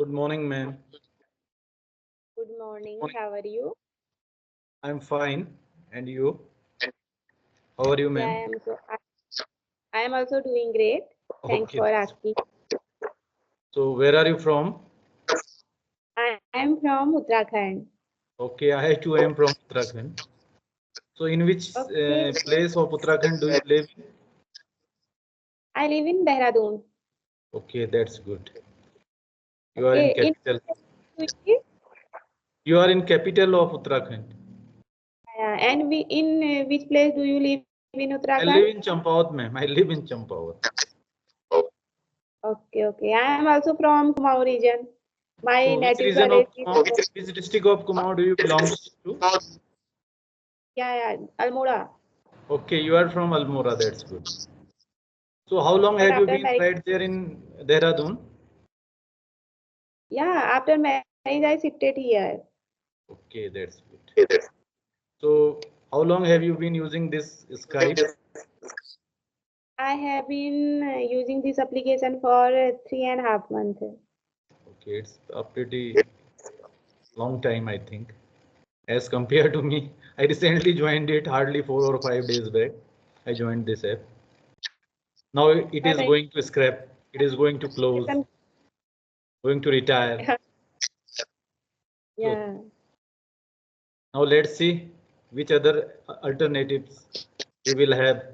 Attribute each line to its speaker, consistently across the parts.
Speaker 1: Good morning, ma'am.
Speaker 2: Good morning.
Speaker 1: Morning.
Speaker 2: How are you?
Speaker 1: I'm fine. And you? How are you,
Speaker 2: Yeah,
Speaker 1: ma'am?
Speaker 2: I am also doing great. Thanks
Speaker 1: Okay.
Speaker 2: for asking.
Speaker 1: So, where are you from?
Speaker 2: I am from Uttarakhand.
Speaker 1: Okay, I too am from Uttarakhand. So, in which
Speaker 2: Okay,
Speaker 1: place of Uttarakhand do you live in?
Speaker 2: I live in Dehradun.
Speaker 1: Okay, that's good. You are in
Speaker 2: Okay, in
Speaker 1: capital.
Speaker 2: which is-
Speaker 1: You are in capital of Uttarakhand.
Speaker 2: and we in which place do you live in Uttarakhand?
Speaker 1: I live in Champavat, ma'am. I live in Champavat.
Speaker 2: Okay, okay. I am also from Kumaon region. My
Speaker 1: So, which
Speaker 2: native
Speaker 1: region of
Speaker 2: village is
Speaker 1: Kumaon, which district of Kumaon do you belong to?
Speaker 2: yeah, Almora.
Speaker 1: Okay, you are from Almora. That's good. So, how long
Speaker 2: But
Speaker 1: have you
Speaker 2: after
Speaker 1: been
Speaker 2: marriage,
Speaker 1: right there in Dehradun?
Speaker 2: yeah, after marriage I shifted here.
Speaker 1: Okay, that's good. So, how long have you been using this Skype?
Speaker 2: I have been using this application for 3.5 months.
Speaker 1: Okay, it's a pretty long time, I think, as compared to me. I recently joined it hardly 4 or 5 days back. I joined this app. Now it
Speaker 2: But
Speaker 1: is going to scrap. It is going to close, going to retire. So
Speaker 2: yeah,
Speaker 1: now let's see which other alternatives we will have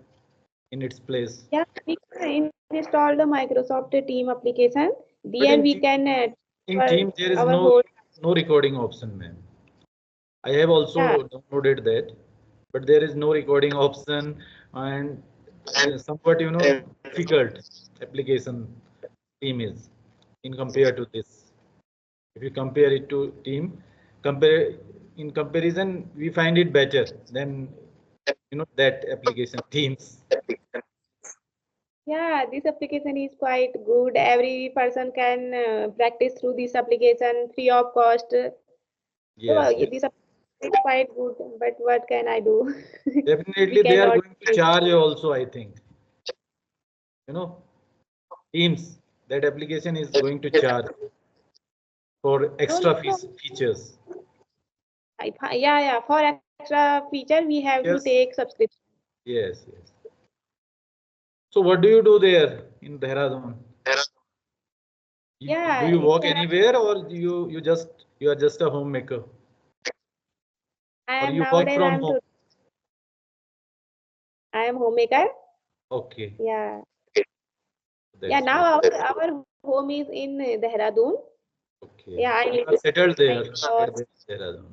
Speaker 1: in its place.
Speaker 2: yeah, we can install the Microsoft Team application.
Speaker 1: But
Speaker 2: There we can
Speaker 1: in
Speaker 2: for
Speaker 1: Team there is
Speaker 2: our whole
Speaker 1: no recording option, man. I have
Speaker 2: yeah.
Speaker 1: also downloaded that, but there is no recording option and somewhat difficult application Team is in compared to this. If you compare it to Team, compare in comparison, we find it better than that application Teams.
Speaker 2: Yeah, this application is quite good. Every person can practice through this application free of cost. So
Speaker 1: Yes, yes.
Speaker 2: this application is quite good. But what can I do? We
Speaker 1: Definitely, they are
Speaker 2: cannot.
Speaker 1: going to charge you also. I think you know Teams. That application is going to charge for
Speaker 2: No,
Speaker 1: extra
Speaker 2: no.
Speaker 1: features.
Speaker 2: Yeah, yeah. For extra feature, we have to
Speaker 1: Yes,
Speaker 2: take subscription.
Speaker 1: yes, yes. So what do you do there in Dehradun? Do
Speaker 2: Yeah,
Speaker 1: you
Speaker 2: in
Speaker 1: work
Speaker 2: there,
Speaker 1: anywhere or you are just a homemaker
Speaker 2: I
Speaker 1: or
Speaker 2: am
Speaker 1: you work
Speaker 2: nowadays.
Speaker 1: from home?
Speaker 2: I am homemaker.
Speaker 1: Okay,
Speaker 2: Yeah. Yeah,
Speaker 1: that's good.
Speaker 2: now our home is in Dehradun.
Speaker 1: Okay,
Speaker 2: Yeah, I
Speaker 1: you
Speaker 2: live
Speaker 1: are settled there
Speaker 2: for
Speaker 1: at Dehradun.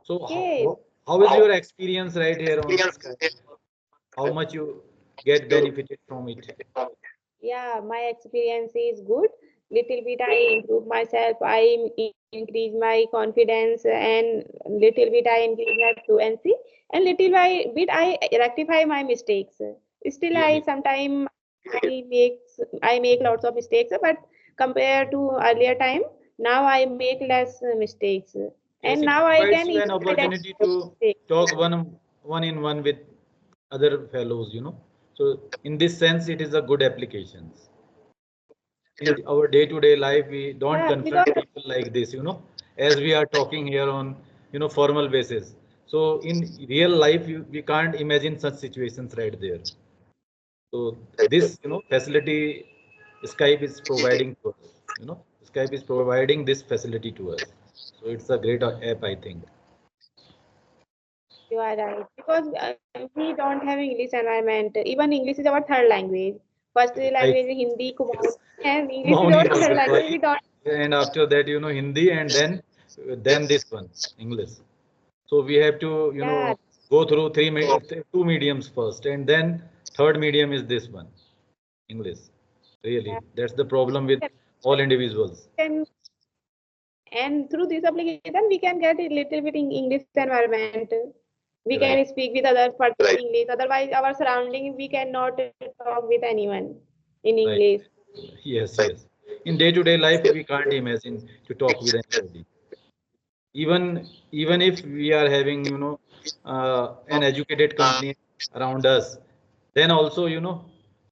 Speaker 1: So
Speaker 2: okay.
Speaker 1: how is your experience right here on Skype? How much you get benefited from it?
Speaker 2: Yeah, my experience is good. Little bit I improve myself. I increase my confidence, and little bit I increase my fluency, and little bit I rectify my mistakes. Still, I
Speaker 1: Really?
Speaker 2: sometimes I make lots of mistakes, but compared to earlier time, now I make less mistakes,
Speaker 1: Yes,
Speaker 2: and
Speaker 1: it
Speaker 2: now I
Speaker 1: provides
Speaker 2: can
Speaker 1: you an
Speaker 2: easily
Speaker 1: opportunity
Speaker 2: identify
Speaker 1: to
Speaker 2: mistakes.
Speaker 1: talk one in one with other fellows. So in this sense, it is a good application. In our day-to-day life, we don't
Speaker 2: Yeah, because
Speaker 1: confront people like this, as we are talking here on formal basis. So in real life, we can't imagine such situations right there. So this facility Skype is providing to us. Skype is providing this facility to us. So it's a great app, I think.
Speaker 2: you are right. Because we don't have English environment. Even English is our third language. First
Speaker 1: Right.
Speaker 2: language is Hindi, Kumaon, and English is
Speaker 1: Kumaoni
Speaker 2: our third
Speaker 1: also,
Speaker 2: language.
Speaker 1: sorry.
Speaker 2: We don't.
Speaker 1: And after that Hindi, and then this one, English. So we have to
Speaker 2: Yeah,
Speaker 1: go through two mediums first, and then third medium is this one, English.
Speaker 2: yeah.
Speaker 1: Really, that's the problem with all individuals.
Speaker 2: And, and through this application, we can get a little bit in English environment. We can
Speaker 1: Right,
Speaker 2: speak with other person in English. Otherwise, our surrounding, we cannot talk with anyone in
Speaker 1: right.
Speaker 2: English.
Speaker 1: Yes, yes. In day-to-day life, we can't imagine to talk with anybody. Even if we are having an educated company around us, then also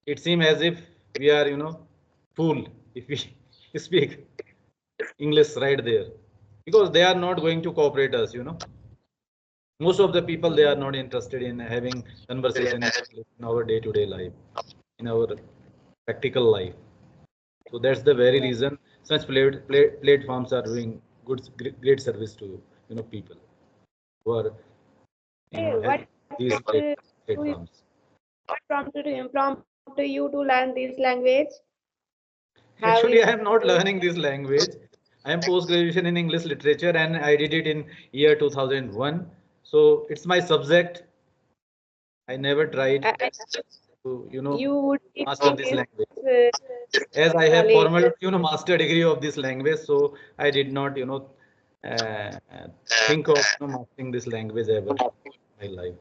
Speaker 1: it seems as if we are, fool if we speak English right there, because they are not going to cooperate us. Most of the people, they are not interested in having conversation in our day-to-day life, in our practical life. So that's the very reason such platforms are doing great service to people who are
Speaker 2: Hey,
Speaker 1: having these
Speaker 2: you,
Speaker 1: platforms.
Speaker 2: what prompted you to learn this language? How
Speaker 1: Actually,
Speaker 2: is
Speaker 1: I am not learning this language. I am post graduation in English literature, and I did it in year 2001. So it's my subject. I never tried
Speaker 2: I,
Speaker 1: to
Speaker 2: you would be
Speaker 1: master
Speaker 2: doing
Speaker 1: this
Speaker 2: this
Speaker 1: language. As I have
Speaker 2: college?
Speaker 1: formal master degree of this language, so I did not uh, think of mastering this language ever in my life.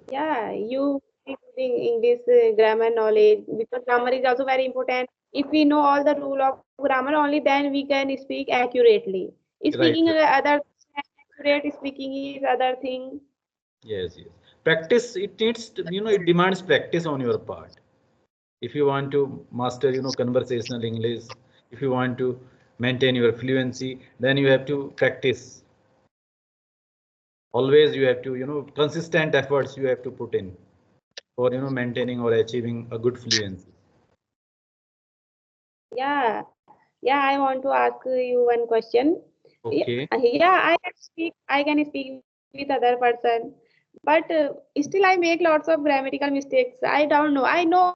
Speaker 2: Yeah, you be doing English grammar knowledge because grammar is also very important. If we know all the rule of grammar, only then we can speak accurately.
Speaker 1: Right,
Speaker 2: Speaking
Speaker 1: right.
Speaker 2: other accurate speaking is other thing.
Speaker 1: Yes, yes. Practice, it needs it demands practice on your part. If you want to master conversational English, if you want to maintain your fluency, then you have to practice. Always you have to consistent efforts you have to put in for maintaining or achieving a good fluency.
Speaker 2: Yeah, yeah. I want to ask you one question. Yeah,
Speaker 1: Okay.
Speaker 2: yeah. I can speak with other person, but still I make lots of grammatical mistakes. I don't know. I know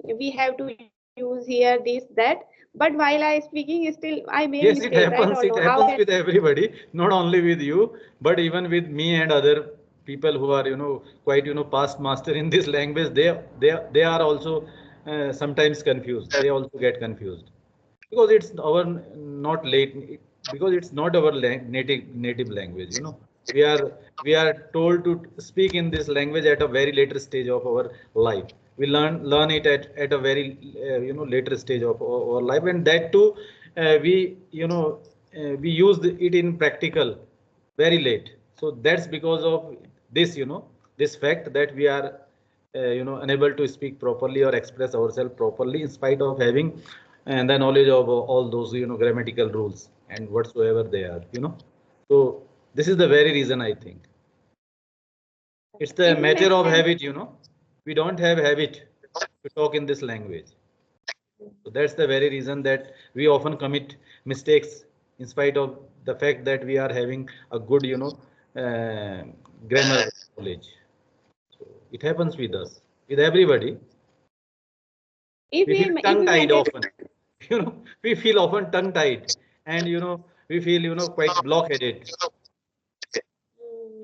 Speaker 2: we have to use here this that, but while I speaking, still I make mistakes.
Speaker 1: Yes,
Speaker 2: I
Speaker 1: it
Speaker 2: don't know
Speaker 1: happens.
Speaker 2: how
Speaker 1: It
Speaker 2: can.
Speaker 1: happens with everybody, not only with you, but even with me and other people who are, quite, past master in this language. They are also sometimes confused. They also get confused because it's our not late, because it's not our native language. We are told to speak in this language at a very later stage of our life. We learn it at a very later stage of our life, and that too we used it in practical very late. So that's because of this fact that we are unable to speak properly or express ourselves properly in spite of having and the knowledge of all those grammatical rules and whatsoever they are. So this is the very reason I think it's the
Speaker 2: If we
Speaker 1: matter of
Speaker 2: mention
Speaker 1: habit. We don't have habit to talk in this language. So that's the very reason that we often commit mistakes in spite of the fact that we are having a good, grammar knowledge. So it happens with us, with everybody. We feel
Speaker 2: if
Speaker 1: tongue
Speaker 2: we
Speaker 1: tied
Speaker 2: maintain
Speaker 1: often. We feel often tongue tied, and we feel quite blockheaded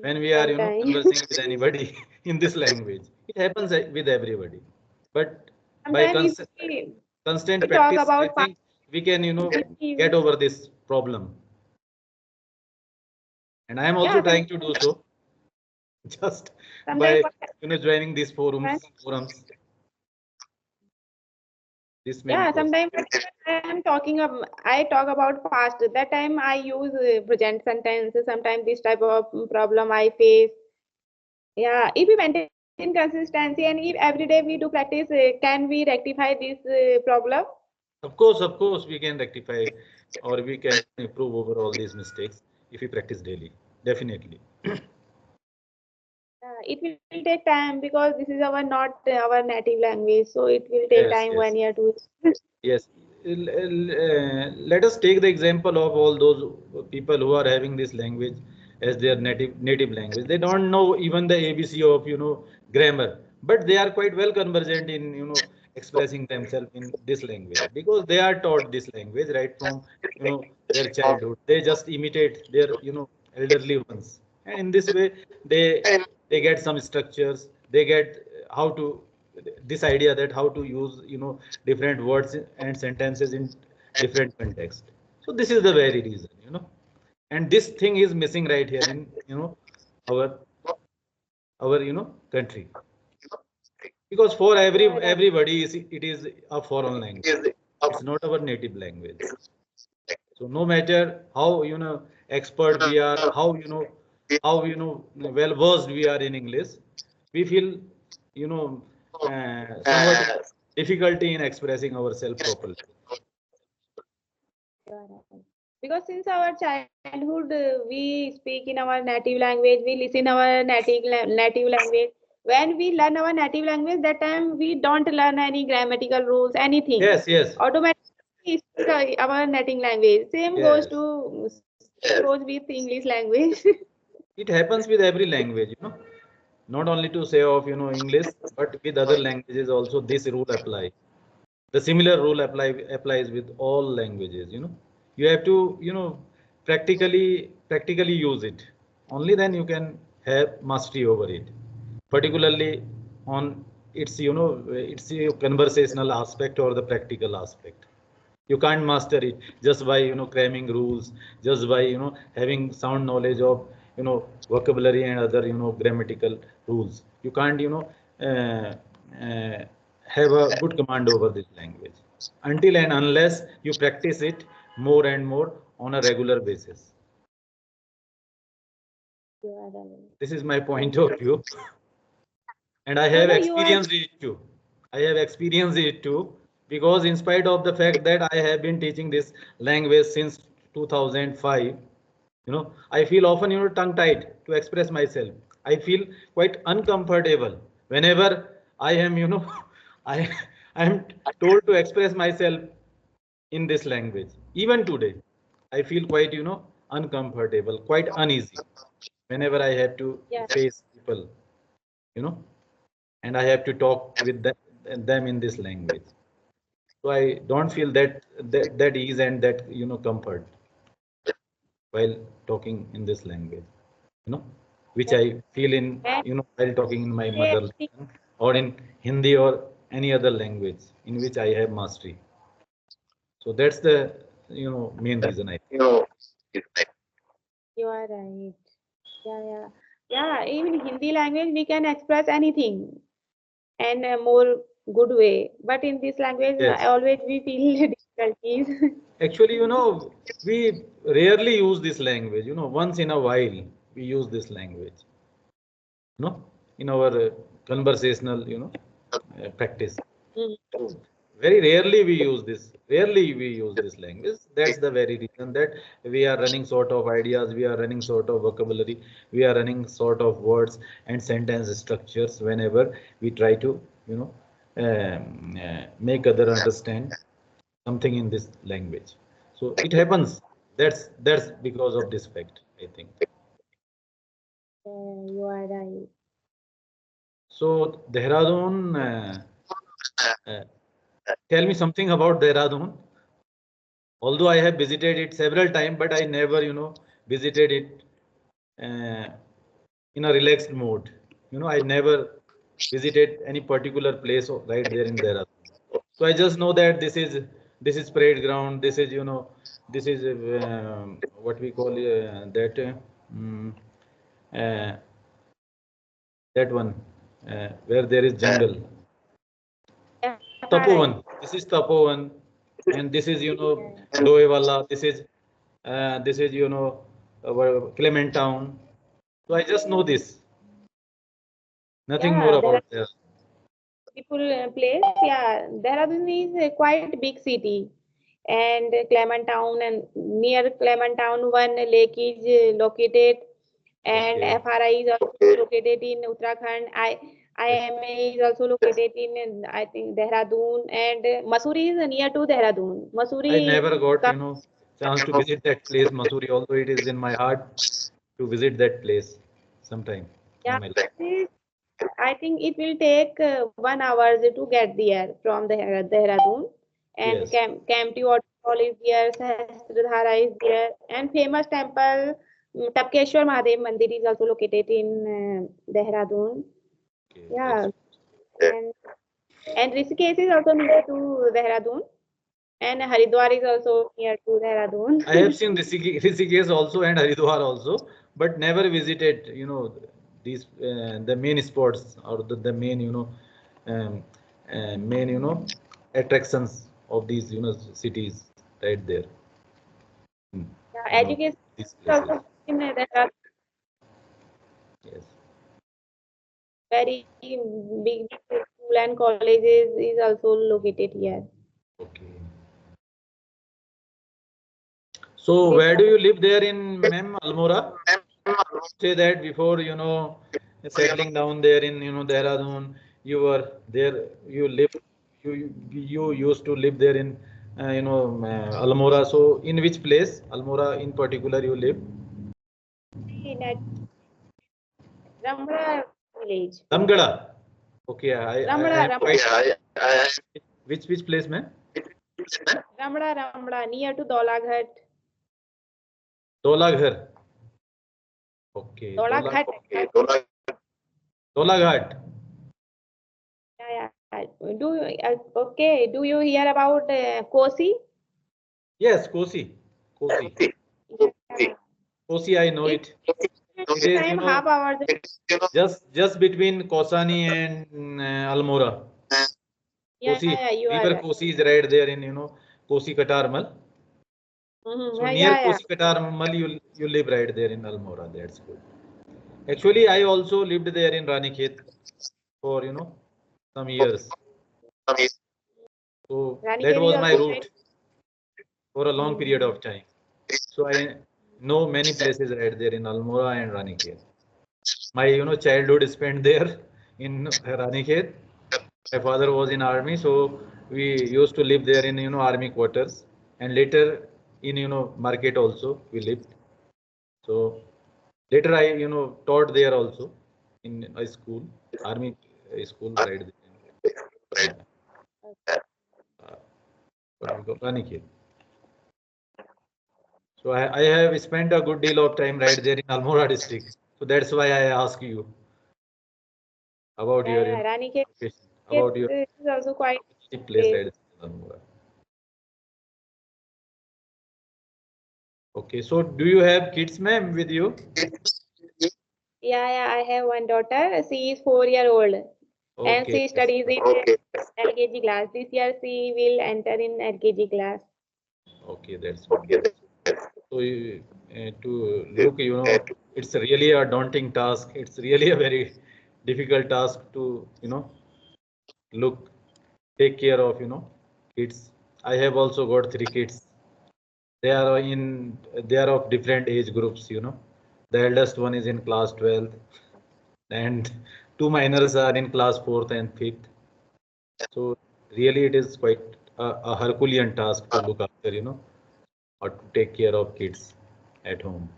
Speaker 1: when we are
Speaker 2: sometime
Speaker 1: conversing with anybody in this language. It happens with everybody, but by
Speaker 2: sometime if
Speaker 1: constant
Speaker 2: we talk
Speaker 1: practice, I
Speaker 2: about past
Speaker 1: think we can
Speaker 2: history,
Speaker 1: get over this problem, and I am also
Speaker 2: yeah,
Speaker 1: trying to do so just
Speaker 2: sometimes
Speaker 1: by
Speaker 2: what
Speaker 1: joining these
Speaker 2: happens,
Speaker 1: forums. This may be
Speaker 2: yeah,
Speaker 1: possible.
Speaker 2: sometimes I talk about past. That time I use present sentences. Sometimes this type of problem I face. Yeah, if we maintain consistency and if every day we do practice, can we rectify this problem?
Speaker 1: Of course, we can rectify or we can improve over all these mistakes if we practice daily. Definitely.
Speaker 2: It will take time because this is our not our native language, so it will take
Speaker 1: Yes,
Speaker 2: time one
Speaker 1: yes,
Speaker 2: year to.
Speaker 1: yes. Let us take the example of all those people who are having this language as their native language. They don't know even the ABC of grammar, but they are quite well conversant in expressing themselves in this language because they are taught this language right from their childhood. They just imitate their elderly ones, and in this way they they get some structures. They get how to this idea that how to use different words and sentences in different context. So this is the very reason. And this thing is missing right here in our country, because for
Speaker 2: Yeah, right.
Speaker 1: everybody it is a foreign language. It's not our native language. So no matter how expert we are, how well versed we are in English, we feel you know, somewhat difficulty in expressing ourselves properly.
Speaker 2: You are right. Because since our childhood, we speak in our native language, we listen our native language. When we learn our native language, that time we don't learn any grammatical rules, anything.
Speaker 1: Yes, yes,
Speaker 2: Automatically we speak our native language. Same
Speaker 1: yes.
Speaker 2: goes with English language.
Speaker 1: It happens with every language, not only to say of, English, but with other languages also this rule apply. The similar rule applies with all languages, You have to, practically use it. Only then you can have mastery over it, particularly on its a conversational aspect or the practical aspect. You can't master it just by cramming rules, just by having sound knowledge of vocabulary and other grammatical rules. You can't uh, uh, have a good command over this language until and unless you practice it more and more on a regular basis.
Speaker 2: You are right.
Speaker 1: This is my point of view, and I
Speaker 2: No,
Speaker 1: have
Speaker 2: no, you are.
Speaker 1: experienced it too. I have experienced it too, because in spite of the fact that I have been teaching this language since 2005, I feel often tongue tied to express myself. I feel quite uncomfortable whenever I am I I am told to express myself in this language. Even today, I feel quite uncomfortable, quite uneasy whenever I have to
Speaker 2: Yeah,
Speaker 1: face people, you know and I have to talk with them in this language. So I don't feel that ease and that comfort while talking in this language, you know, which
Speaker 2: yeah.
Speaker 1: I feel in
Speaker 2: And
Speaker 1: while talking in my
Speaker 2: they
Speaker 1: mother tongue or in Hindi or any other language in which I have mastery. So that's the main reason I think.
Speaker 2: you are right. Yeah, yeah. Yeah, even Hindi language we can express anything and a more good way. But in this language,
Speaker 1: Yes,
Speaker 2: always we feel difficulties.
Speaker 1: actually, we rarely use this language. Once in a while we use this language. In our conversational, practice.
Speaker 2: Mm.
Speaker 1: So very rarely we use this. Rarely we use this language. That's the very reason that we are running sort of ideas, we are running sort of vocabulary, we are running sort of words and sentence structures whenever we try to, make other understand something in this language. So it happens. That's because of this fact, I think.
Speaker 2: You are right.
Speaker 1: So Dehradun, uh, tell me something about Dehradun. Although I have visited it several times, but I never, visited it uh, in a relaxed mode. I never visited any particular place right there in Dehradun. So I just know that this is parade ground. This is this is what we call that mm, uh, that one where there is jungle.
Speaker 2: Yeah, right.
Speaker 1: Tapovan. This is Tapovan, and this is
Speaker 2: Yeah,
Speaker 1: Doewala. This is our Clement Town. So I just know this. Nothing more
Speaker 2: yeah. There are
Speaker 1: about there.
Speaker 2: people place. Yeah, Dehradun is a quite big city, and Clement Town and near Clement Town, one lake is located, and
Speaker 1: Okay.
Speaker 2: FRI is also located in Uttarakhand.
Speaker 1: Yes.
Speaker 2: IMA is also located in I think Dehradun, and Mussoorie is near to Dehradun.
Speaker 1: I
Speaker 2: Mussoorie
Speaker 1: never got
Speaker 2: comes,
Speaker 1: chance to visit that place, Masuri. Although it is in my heart to visit that place sometime in
Speaker 2: yeah,
Speaker 1: my life.
Speaker 2: I think it will take 1 hour to get there from Dehradun. And
Speaker 1: Yes.
Speaker 2: Campty waterfall is there, Sahasradhara is there, and famous temple Tapkeshwar Mahadev Mandir is also located in Dehradun.
Speaker 1: Okay. That's
Speaker 2: Yeah, and Rishikesh is also near to Dehradun, and Haridwar is also near to
Speaker 1: I have
Speaker 2: Dehradun.
Speaker 1: seen Rishikesh also and Haridwar also, but never visited, these the main spots or the main, um, main, attractions of these, cities right there, mm,
Speaker 2: Yeah,
Speaker 1: you know,
Speaker 2: education
Speaker 1: these
Speaker 2: is also
Speaker 1: places.
Speaker 2: good in Dehradun.
Speaker 1: Yes.
Speaker 2: very big school and colleges is also located here.
Speaker 1: Okay. So where do you live there in Mem Almora? Say that before settling down there in Dehradun, you were there. You lived. You used to live there in Almora. So in which place, Almora in particular, you live?
Speaker 2: In at Ramra village.
Speaker 1: Ramgada. Okay, I am
Speaker 2: Ramra,
Speaker 1: quite. Which place, man?
Speaker 2: Ramra, near to Dolaghat.
Speaker 1: Dolaghar. Okay,
Speaker 2: Dolaghat.
Speaker 1: Dolaghat.
Speaker 2: Yeah, yeah. Okay? Do you hear about Kosi?
Speaker 1: Yes, Kosi. Kosi.
Speaker 2: Yeah.
Speaker 1: Kosi, I know
Speaker 2: It's
Speaker 1: it. It is,
Speaker 2: time half hours.
Speaker 1: just between Kosani and Almora.
Speaker 2: Yeah,
Speaker 1: Kosi,
Speaker 2: yeah, you are
Speaker 1: river
Speaker 2: right.
Speaker 1: Kosi is right there in Kosi Katarmal. So near
Speaker 2: Yeah, yeah.
Speaker 1: Kosi Katarmal, you live right there in Almora. That's good. Actually, I also lived there in Ranikhet for some years. So that
Speaker 2: Ranikhet is
Speaker 1: was my
Speaker 2: also right.
Speaker 1: route for a long period of time. So I know many places right there in Almora and Ranikhet. My childhood spent there in Ranikhet. My father was in army, so we used to live there in army quarters, and later in market also we lived. So later I taught there also in a school, army school right there. What we call Ranikhet. So I have spent a good deal of time right there in Almora district. So that's why I ask you about
Speaker 2: Yeah,
Speaker 1: your
Speaker 2: yeah. Ranikhet
Speaker 1: location, about your
Speaker 2: is also quite
Speaker 1: place
Speaker 2: place.
Speaker 1: right there in Almora. Okay, so do you have kids, ma'am, with you?
Speaker 2: Yeah, yeah. I have one daughter. She is 4 year old, and
Speaker 1: Okay,
Speaker 2: she studies in LKG class. This year she will enter in LKG class.
Speaker 1: okay, that's good. So to look, it's really a daunting task. It's really a very difficult task to, look, take care of, kids. I have also got 3 kids. They are they are of different age groups. The eldest one is in class 12th, and 2 minors are in class 4th and 5th. So really, it is quite a Herculean task to look after, or to take care of kids at home.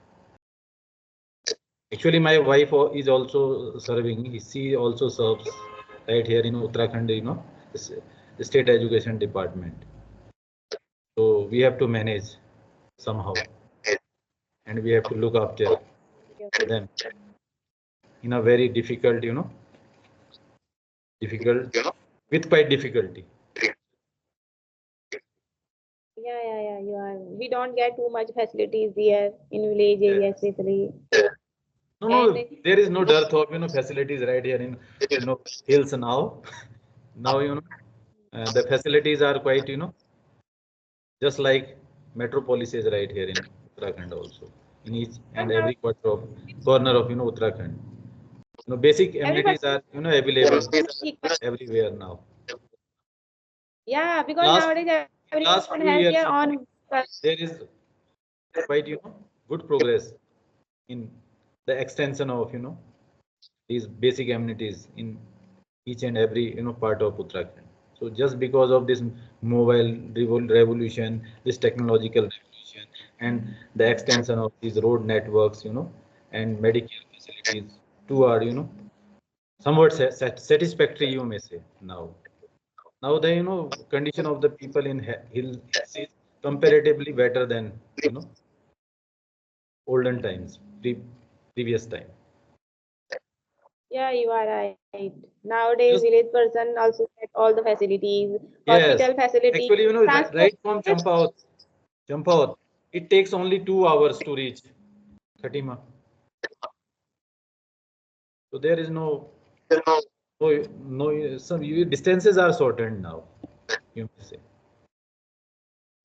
Speaker 1: Actually, my wife is also serving. She also serves right here in Uttarakhand, the state education department. So we have to manage somehow, and we have to look after them in a very difficult, difficult with quite difficulty.
Speaker 2: Yeah, yeah, yeah. You are. We don't get too much facilities here in village area,
Speaker 1: Yes.
Speaker 2: especially.
Speaker 1: No,
Speaker 2: And
Speaker 1: no, there is no dearth of facilities right here in hills now. Now the facilities are quite just like metropolises right here in Uttarakhand also, in each
Speaker 2: but
Speaker 1: and
Speaker 2: now
Speaker 1: every corner of Uttarakhand. Basic
Speaker 2: everybody
Speaker 1: amenities are available
Speaker 2: equal.
Speaker 1: everywhere now.
Speaker 2: Yeah, because
Speaker 1: Last
Speaker 2: nowadays
Speaker 1: last
Speaker 2: everyone
Speaker 1: few
Speaker 2: has
Speaker 1: years,
Speaker 2: their own.
Speaker 1: there is quite good progress in the extension of these basic amenities in each and every part of Uttarakhand. So just because of this mobile revolution, this technological revolution, and the extension of these road networks, and medical facilities too are somewhat satisfactory, you may say now. Now the condition of the people in hills is comparatively better than olden times, previous time.
Speaker 2: Yeah, you are right. Nowadays,
Speaker 1: Just
Speaker 2: village person also get all the facilities,
Speaker 1: yes,
Speaker 2: hospital facilities,
Speaker 1: actually,
Speaker 2: transport.
Speaker 1: right from Champavat, it takes only 2 hours to reach Khatima. So there is no some distances are shortened now. You may say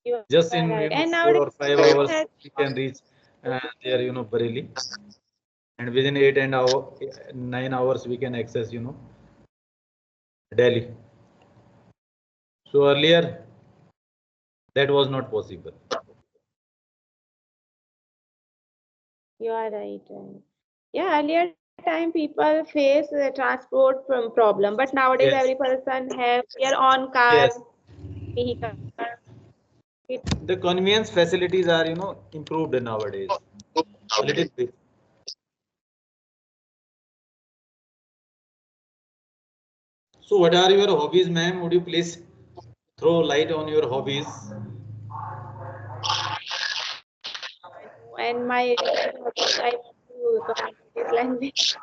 Speaker 2: You
Speaker 1: just
Speaker 2: are
Speaker 1: in
Speaker 2: right. And
Speaker 1: four
Speaker 2: nowadays,
Speaker 1: or five
Speaker 2: everyone
Speaker 1: hours
Speaker 2: has
Speaker 1: we can reach there Bareilly, and within 9 hours we can access, Delhi. So earlier that was not possible.
Speaker 2: You are right. Yeah, earlier time people face transport problem, but nowadays
Speaker 1: Yes,
Speaker 2: every person have their own car,
Speaker 1: yes.
Speaker 2: vehicle. It,
Speaker 1: The convenience facilities are, improved nowadays a little bit. So what are your hobbies, ma'am? Would you please throw light on your hobbies?
Speaker 2: and my I want to comment this language,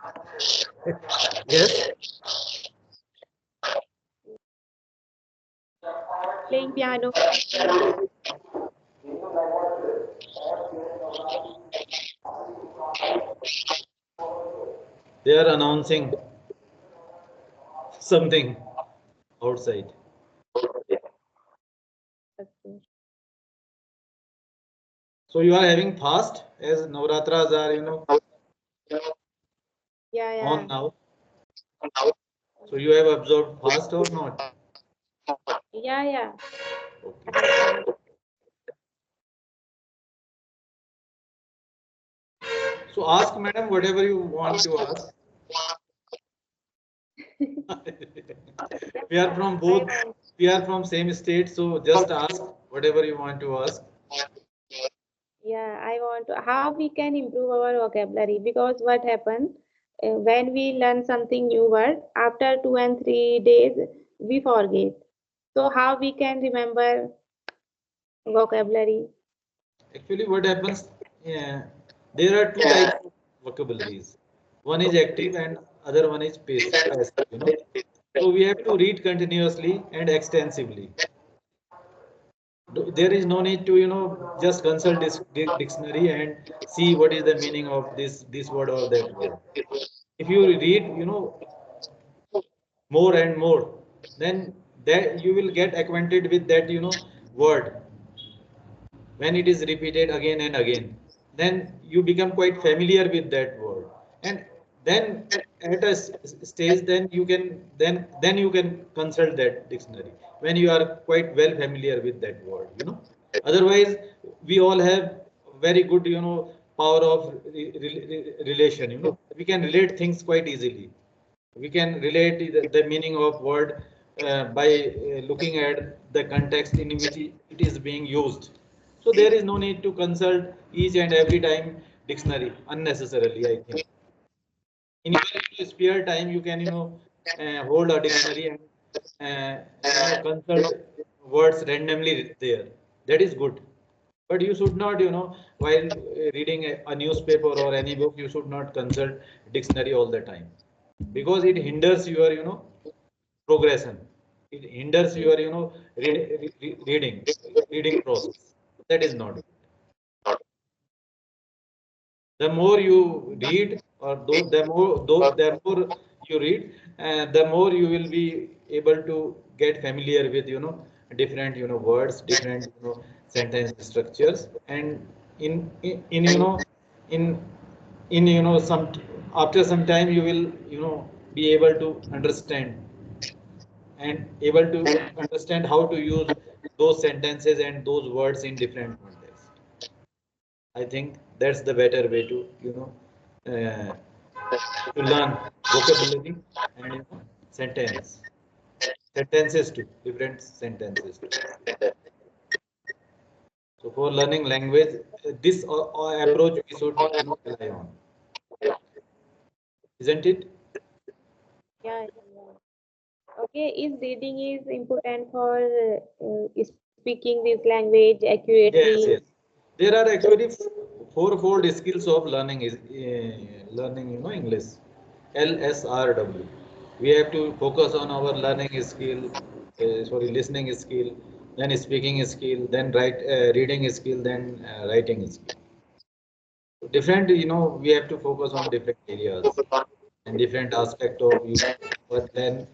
Speaker 1: Yes.
Speaker 2: playing piano.
Speaker 1: They are announcing something outside.
Speaker 2: Okay.
Speaker 1: So you are having fast as Navratras are,
Speaker 2: Yeah,
Speaker 1: on
Speaker 2: yeah,
Speaker 1: now. So you have observed fast or not?
Speaker 2: yeah, yeah.
Speaker 1: Okay. So ask madam whatever you want to ask. We are from
Speaker 2: I
Speaker 1: both,
Speaker 2: want.
Speaker 1: we are from same state, so just ask whatever you want to ask.
Speaker 2: Yeah, I want to, how we can improve our vocabulary, because what happens when we learn something new word, after 2 and 3 days we forget. So how we can remember vocabulary?
Speaker 1: Actually, what happens? Yeah, there are two types of vocabularies. One is active and other one is passive. So we have to read continuously and extensively. There is no need to, just consult this dictionary and see what is the meaning of this word or that word. If you read, more and more, then that you will get acquainted with that, word when it is repeated again and again, then you become quite familiar with that word, and then at a stage then you can consult that dictionary when you are quite well familiar with that word. Otherwise we all have very good, power of relation. We can relate things quite easily. We can relate the meaning of word by looking at the context in which it is being used. So there is no need to consult each and every time dictionary unnecessarily, I think. In your spare time you can, hold a dictionary and consult words randomly there. That is good. But you should not, while reading a newspaper or any book, you should not consult dictionary all the time, because it hinders your, progression. It hinders your, reading process. That is not. The more you read, or the more you read, the more you will be able to get familiar with, different, words, different, sentence structures, and in in some after some time you will, be able to understand and able to understand how to use those sentences and those words in different contexts. I think that's the better way to, to learn vocabulary and, sentence sentences too, different sentences too. So for learning language, this approach we should, rely on, isn't it?
Speaker 2: Yeah, yeah. Okay, is reading is important for speaking this language
Speaker 1: Yes,
Speaker 2: accurately?
Speaker 1: yes. There are actually fourfold skills of learning is learning, English. LSRW. We have to focus on our learning skill, listening skill, then speaking skill, then reading skill, then writing skill. Different, we have to focus on different areas and different aspect of you but then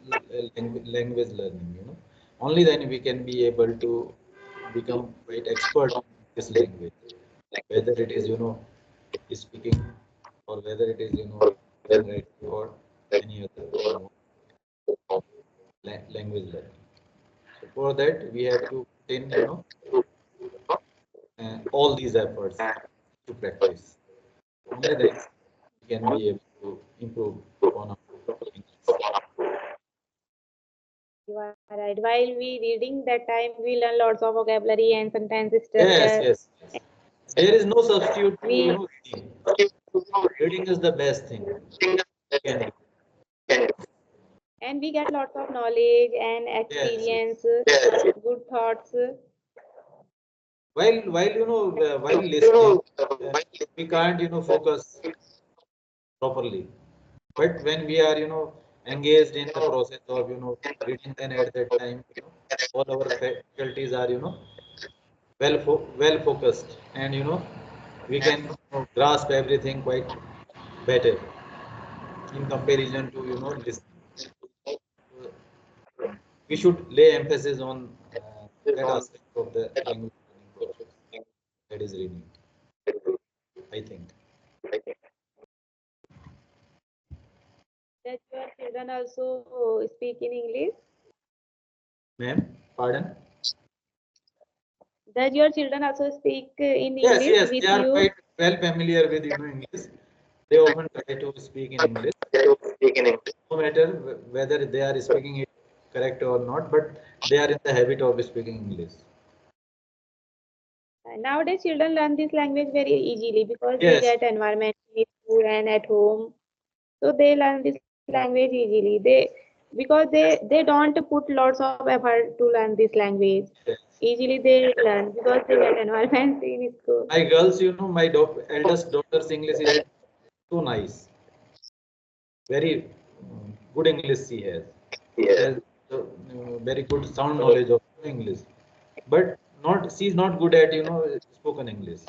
Speaker 1: language learning. Only then we can be able to become quite expert in this language, whether it is, speaking or whether it is, handwriting or any other, language learning. So for that, we have to put in, all these efforts to practice. Only then we can be able to improve on our English.
Speaker 2: You are right. While we reading that time, we learn lots of vocabulary and sentence
Speaker 1: Yes,
Speaker 2: structure.
Speaker 1: yes, yes. There is no substitute to,
Speaker 2: We
Speaker 1: reading. Reading is the best thing you can do.
Speaker 2: and we get lots of knowledge and
Speaker 1: Yes, yes.
Speaker 2: experience, good thoughts.
Speaker 1: While listening, uh, we can't, focus properly. But when we are, engaged in the process of, reading, then at that time, all our faculties are, well focused, and we can, grasp everything quite better in comparison to, listening. So we should lay emphasis on that aspect of the language learning process. That is reading, I think.
Speaker 2: That your children also speak in English.
Speaker 1: Ma'am, pardon?
Speaker 2: Does your children also speak in
Speaker 1: Yes,
Speaker 2: English
Speaker 1: yes, they
Speaker 2: with
Speaker 1: are
Speaker 2: you?
Speaker 1: quite well familiar with, English. They often try to speak in English, no matter whether they are speaking it correct or not, but they are in the habit of speaking English.
Speaker 2: Nowadays, children learn this language very easily because they
Speaker 1: Yes,
Speaker 2: get environment in school and at home. So they learn this language easily. They don't put lots of effort to learn this language.
Speaker 1: yes.
Speaker 2: Easily they learn because they get environment in school.
Speaker 1: My girls, my eldest daughter's English is too nice. Very good English she has. She has very good sound knowledge of English, but not she is not good at, spoken English.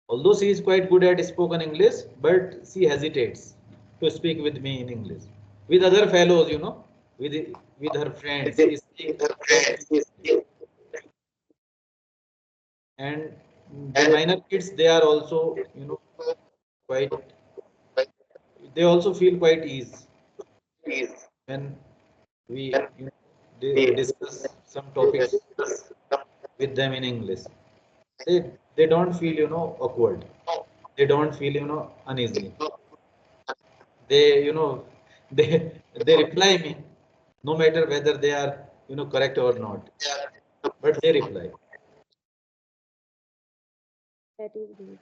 Speaker 1: Although she is quite good at spoken English, but she hesitates to speak with me in English. With other fellows, with with her friends, she speaks perfect English. And the minor kids, they are also, quite. They also feel quite ease when we, discuss some topics with them in English. They don't feel, awkward. They don't feel, uneasy. They, they reply me, no matter whether they are, correct or not, but they reply.
Speaker 2: That is good.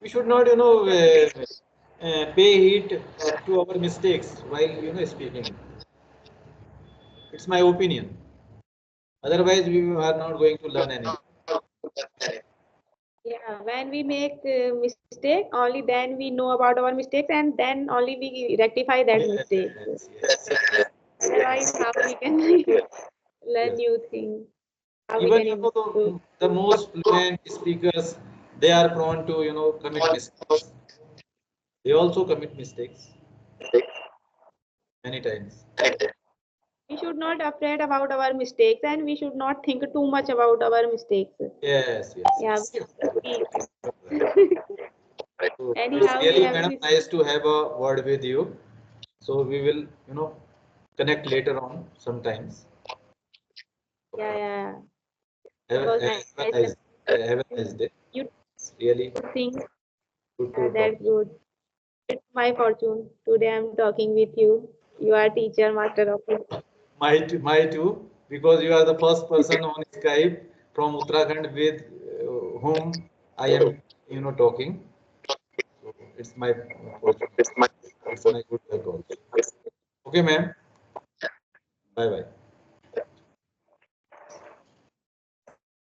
Speaker 1: We should not,
Speaker 2: That is
Speaker 1: pay heed to our mistakes while, speaking. It's my opinion. Otherwise, we are not going to learn anything.
Speaker 2: yeah. When we make mistake, only then we know about our mistakes, and then only we rectify that mistake.
Speaker 1: Yes, yes,
Speaker 2: Otherwise, how we can learn
Speaker 1: yes.
Speaker 2: new things? How we
Speaker 1: Even,
Speaker 2: can improve?
Speaker 1: the most fluent speakers, they are prone to, commit mistakes. They also commit mistakes many times.
Speaker 2: We should not afraid about our mistakes, and we should not think too much about our mistakes.
Speaker 1: Yes, yes,
Speaker 2: Yeah.
Speaker 1: yes.
Speaker 2: We,
Speaker 1: So it's
Speaker 2: anyhow, we
Speaker 1: really,
Speaker 2: have
Speaker 1: madam,
Speaker 2: this.
Speaker 1: nice to have a word with you. So we will, connect later on sometimes.
Speaker 2: Yeah, yeah.
Speaker 1: Have,
Speaker 2: It was
Speaker 1: a-
Speaker 2: nice.
Speaker 1: have a nice, have a nice day.
Speaker 2: You
Speaker 1: It's really
Speaker 2: think
Speaker 1: good to talk.
Speaker 2: that's good. It's my fortune. Today I'm talking with you. You are teacher, master of it.
Speaker 1: My too, because you are the first person on Skype from Uttarakhand with, whom I am, talking. So it's my fortune. It's my good luck also. Okay, ma'am. Bye bye.